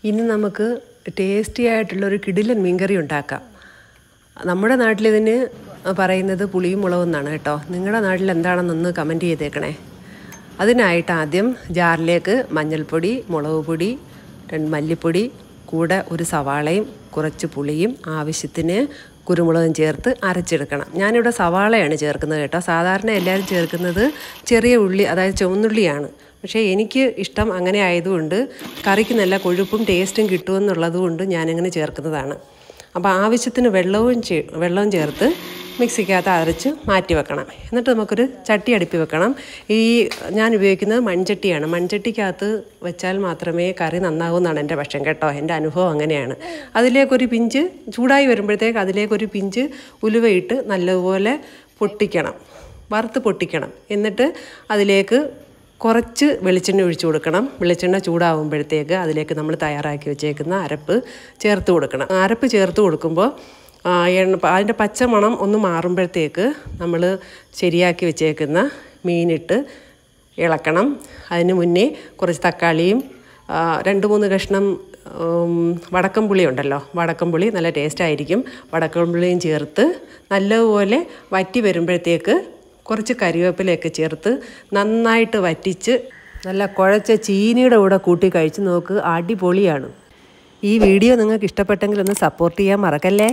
ഇനി നമുക്ക് ടേസ്റ്റി ആയിട്ടുള്ളൊരു കിടിലൻ മീൻകറി ഉണ്ടാക്കാം. നമ്മുടെ നാട്ടിലിതിന് പറയുന്നത് പുളിയും മുളകും എന്നാണ് കേട്ടോ. നിങ്ങളുടെ നാട്ടിൽ എന്താണെന്നൊന്ന് കമൻറ്റ് ചെയ്തേക്കണേ. അതിനായിട്ട് ആദ്യം ജാറിലേക്ക് മഞ്ഞൾപ്പൊടി, മുളക് പൊടി, മല്ലിപ്പൊടി, കൂടെ ഒരു സവാളയും കുറച്ച് പുളിയും ആവശ്യത്തിന് കുരുമുളകും ചേർത്ത് അരച്ചെടുക്കണം. ഞാനിവിടെ സവാളയാണ് ചേർക്കുന്നത് കേട്ടോ. സാധാരണ എല്ലാവരും ചേർക്കുന്നത് ചെറിയ ഉള്ളി, അതായത് ചുവന്നുള്ളിയാണ്. പക്ഷേ എനിക്ക് ഇഷ്ടം അങ്ങനെ ആയതുകൊണ്ട് കറിക്ക് നല്ല കൊഴുപ്പും ടേസ്റ്റും കിട്ടുമെന്നുള്ളത് കൊണ്ട് ഞാനങ്ങനെ ചേർക്കുന്നതാണ്. അപ്പോൾ ആവശ്യത്തിന് വെള്ളവും ചേർത്ത് മിക്സിക്കകത്ത് അരച്ച് മാറ്റി വെക്കണം. എന്നിട്ട് നമുക്കൊരു ചട്ടി അടുപ്പി വെക്കണം. ഞാൻ ഉപയോഗിക്കുന്നത് മൺചട്ടിയാണ്. മൺചട്ടിക്കകത്ത് വെച്ചാൽ മാത്രമേ കറി നന്നാകൂ എന്നാണ് എൻ്റെ പക്ഷം കേട്ടോ. എൻ്റെ അനുഭവം അങ്ങനെയാണ്. അതിലേക്കൊരു പിഞ്ച് ചൂടായി വരുമ്പോഴത്തേക്ക് അതിലേക്കൊരു പിഞ്ച് ഉലുവയിട്ട് നല്ലതുപോലെ വറുത്ത് പൊട്ടിക്കണം. എന്നിട്ട് അതിലേക്ക് കുറച്ച് വെളിച്ചെണ്ണ ഒഴിച്ചു കൊടുക്കണം. വെളിച്ചെണ്ണ ചൂടാകുമ്പോഴത്തേക്ക് അതിലേക്ക് നമ്മൾ തയ്യാറാക്കി വെച്ചേക്കുന്ന അരപ്പ് ചേർത്ത് കൊടുക്കണം. അരപ്പ് ചേർത്ത് കൊടുക്കുമ്പോൾ അതിൻ്റെ പച്ചമണം ഒന്ന് മാറുമ്പോഴത്തേക്ക് നമ്മൾ ശരിയാക്കി വെച്ചേക്കുന്ന മീനിട്ട് ഇളക്കണം. അതിന് മുന്നേ കുറച്ച് തക്കാളിയും 2-3 കഷ്ണം വടക്കംപുളി ഉണ്ടല്ലോ, വടക്കംപുളി നല്ല ടേസ്റ്റായിരിക്കും. വടക്കംപുളിയും ചേർത്ത് നല്ലതുപോലെ വറ്റി വരുമ്പോഴത്തേക്ക് കുറച്ച് കരിവേപ്പിലയൊക്കെ ചേർത്ത് നന്നായിട്ട് വറ്റിച്ച് നല്ല കുഴച്ച ചീനിയുടെ കൂടെ കൂട്ടി കഴിച്ച് നോക്ക്, അടിപൊളിയാണ്. ഈ വീഡിയോ നിങ്ങൾക്ക് ഇഷ്ടപ്പെട്ടെങ്കിൽ ഒന്ന് സപ്പോർട്ട് ചെയ്യാൻ മറക്കല്ലേ.